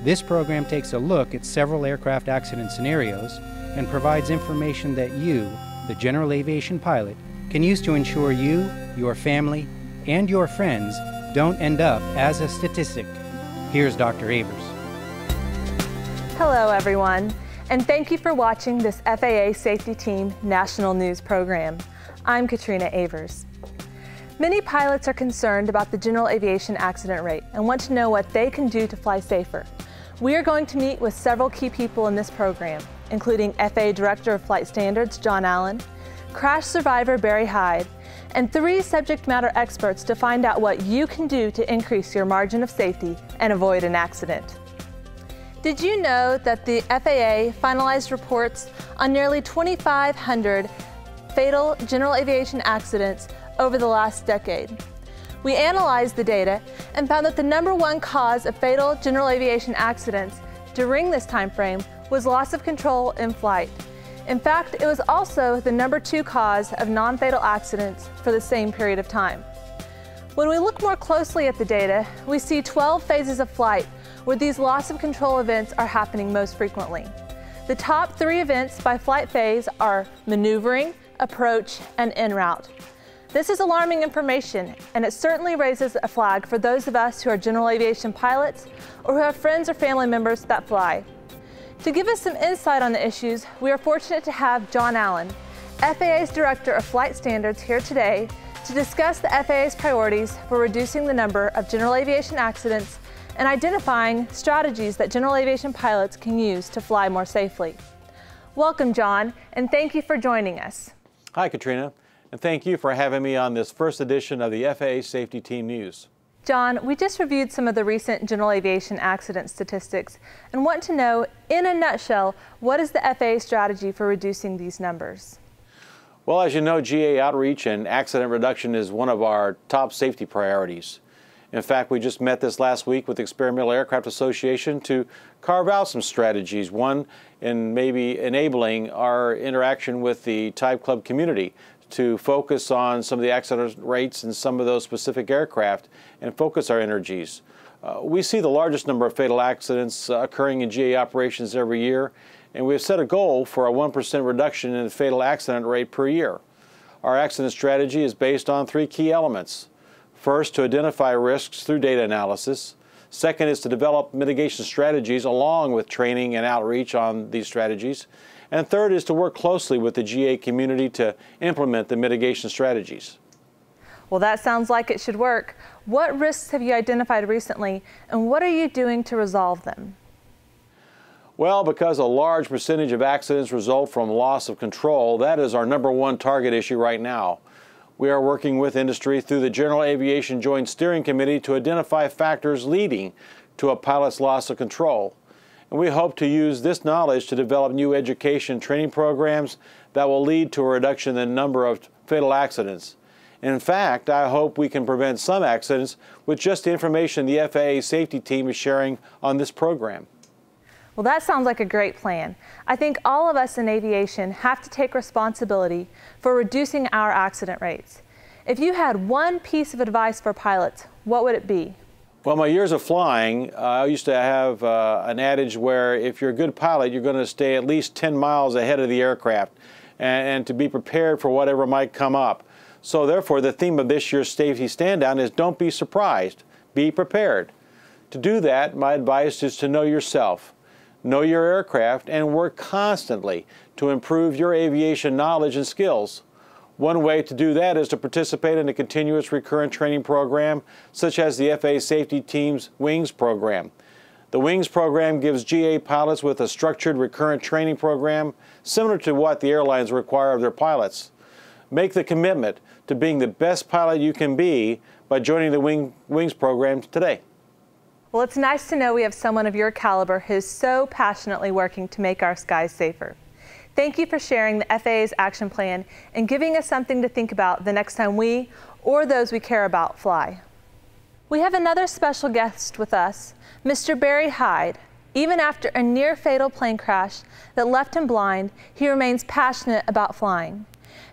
This program takes a look at several aircraft accident scenarios and provides information that you, the general aviation pilot, can use to ensure you, your family, and your friends don't end up as a statistic. Here's Dr. Avers. Hello everyone, and thank you for watching this FAA Safety Team National News Program. I'm Katrina Avers. Many pilots are concerned about the general aviation accident rate and want to know what they can do to fly safer. We are going to meet with several key people in this program, including FAA Director of Flight Standards, John Allen, crash survivor Barry Hyde, and 3 subject matter experts to find out what you can do to increase your margin of safety and avoid an accident. Did you know that the FAA finalized reports on nearly 2,500 fatal general aviation accidents over the last decade? We analyzed the data and found that the #1 cause of fatal general aviation accidents during this time frame was loss of control in flight. In fact, it was also the #2 cause of non-fatal accidents for the same period of time. When we look more closely at the data, we see 12 phases of flight where these loss of control events are happening most frequently. The top 3 events by flight phase are maneuvering, approach, and en route. This is alarming information, and it certainly raises a flag for those of us who are general aviation pilots or who have friends or family members that fly. To give us some insight on the issues, we are fortunate to have John Allen, FAA's Director of Flight Standards, here today to discuss the FAA's priorities for reducing the number of general aviation accidents and identifying strategies that general aviation pilots can use to fly more safely. Welcome, John, and thank you for joining us. Hi, Katrina, and thank you for having me on this first edition of the FAA Safety Team News. John, we just reviewed some of the recent general aviation accident statistics and want to know, in a nutshell, what is the FAA strategy for reducing these numbers? Well, as you know, GA outreach and accident reduction is one of our top safety priorities. In fact, we just met this last week with the Experimental Aircraft Association to carve out some strategies, one in maybe enabling our interaction with the Type Club community to focus on some of the accident rates in some of those specific aircraft and focus our energies. We see the largest number of fatal accidents occurring in GA operations every year, and we have set a goal for a 1% reduction in the fatal accident rate per year. Our accident strategy is based on 3 key elements. First, to identify risks through data analysis. Second is to develop mitigation strategies along with training and outreach on these strategies. And third is to work closely with the GA community to implement the mitigation strategies. Well, that sounds like it should work. What risks have you identified recently, and what are you doing to resolve them? Well, because a large percentage of accidents result from loss of control, that is our #1 target issue right now. We are working with industry through the General Aviation Joint Steering Committee to identify factors leading to a pilot's loss of control. And we hope to use this knowledge to develop new education training programs that will lead to a reduction in the number of fatal accidents. In fact, I hope we can prevent some accidents with just the information the FAA safety team is sharing on this program. Well, that sounds like a great plan. I think all of us in aviation have to take responsibility for reducing our accident rates. If you had one piece of advice for pilots, what would it be? Well, my years of flying, I used to have an adage where if you're a good pilot, you're going to stay at least 10 miles ahead of the aircraft and to be prepared for whatever might come up. So therefore, the theme of this year's Safety Stand-Down is don't be surprised, be prepared. To do that, my advice is to know yourself, know your aircraft, and work constantly to improve your aviation knowledge and skills. One way to do that is to participate in a continuous recurrent training program, such as the FAA Safety Team's WINGS program. The WINGS program gives GA pilots with a structured recurrent training program similar to what the airlines require of their pilots. Make the commitment to being the best pilot you can be by joining the WINGS program today. Well, it's nice to know we have someone of your caliber who's so passionately working to make our skies safer. Thank you for sharing the FAA's action plan and giving us something to think about the next time we, or those we care about, fly. We have another special guest with us, Mr. Barry Hyde. Even after a near-fatal plane crash that left him blind, he remains passionate about flying.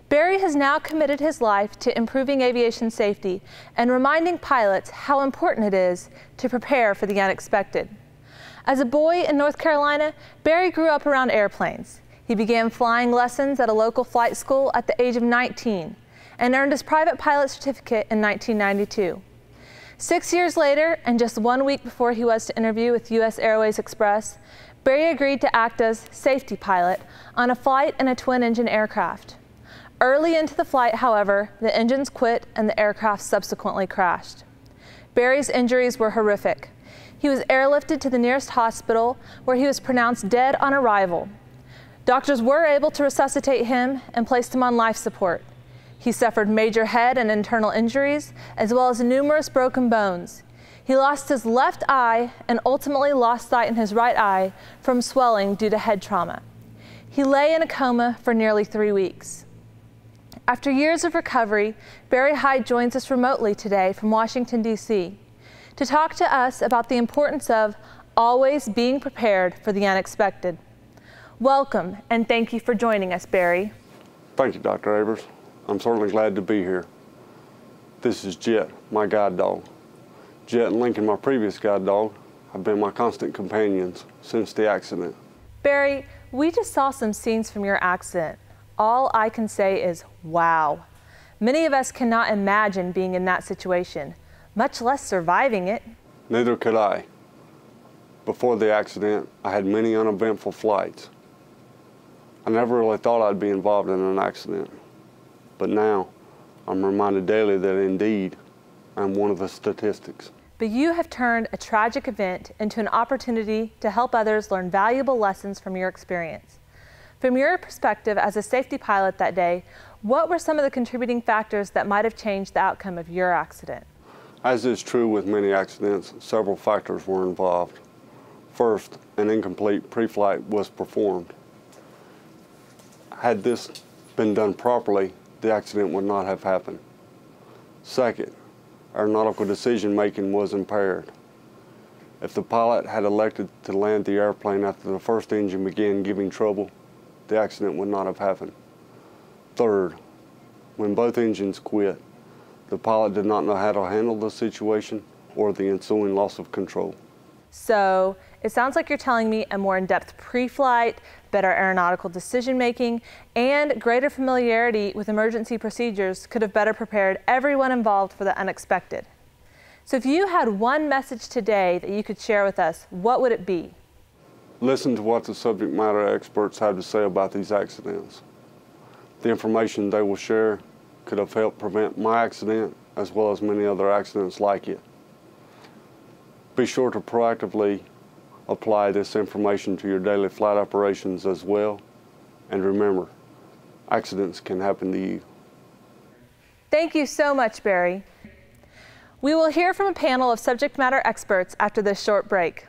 Barry has now committed his life to improving aviation safety and reminding pilots how important it is to prepare for the unexpected. As a boy in North Carolina, Barry grew up around airplanes. He began flying lessons at a local flight school at the age of 19 and earned his private pilot certificate in 1992. 6 years later, and just 1 week before he was to interview with U.S. Airways Express, Barry agreed to act as safety pilot on a flight in a twin-engine aircraft. Early into the flight, however, the engines quit and the aircraft subsequently crashed. Barry's injuries were horrific. He was airlifted to the nearest hospital where he was pronounced dead on arrival. Doctors were able to resuscitate him and placed him on life support. He suffered major head and internal injuries, as well as numerous broken bones. He lost his left eye and ultimately lost sight in his right eye from swelling due to head trauma. He lay in a coma for nearly 3 weeks. After years of recovery, Barry Hyde joins us remotely today from Washington, D.C. to talk to us about the importance of always being prepared for the unexpected. Welcome, and thank you for joining us, Barry. Thank you, Dr. Avers. I'm certainly glad to be here. This is Jet, my guide dog. Jet and Lincoln, my previous guide dog, have been my constant companions since the accident. Barry, we just saw some scenes from your accident. All I can say is, wow. Many of us cannot imagine being in that situation, much less surviving it. Neither could I. Before the accident, I had many uneventful flights. I never really thought I'd be involved in an accident. But now, I'm reminded daily that indeed, I'm one of the statistics. But you have turned a tragic event into an opportunity to help others learn valuable lessons from your experience. From your perspective as a safety pilot that day, what were some of the contributing factors that might have changed the outcome of your accident? As is true with many accidents, several factors were involved. First, an incomplete pre-flight was performed. Had this been done properly, the accident would not have happened. Second, aeronautical decision-making was impaired. If the pilot had elected to land the airplane after the first engine began giving trouble, the accident would not have happened. Third, when both engines quit, the pilot did not know how to handle the situation or the ensuing loss of control. So, it sounds like you're telling me a more in-depth pre-flight, better aeronautical decision-making, and greater familiarity with emergency procedures could have better prepared everyone involved for the unexpected. So if you had one message today that you could share with us, what would it be? Listen to what the subject matter experts have to say about these accidents. The information they will share could have helped prevent my accident as well as many other accidents like it. Be sure to proactively apply this information to your daily flight operations as well. And remember, accidents can happen to you. Thank you so much, Barry. We will hear from a panel of subject matter experts after this short break.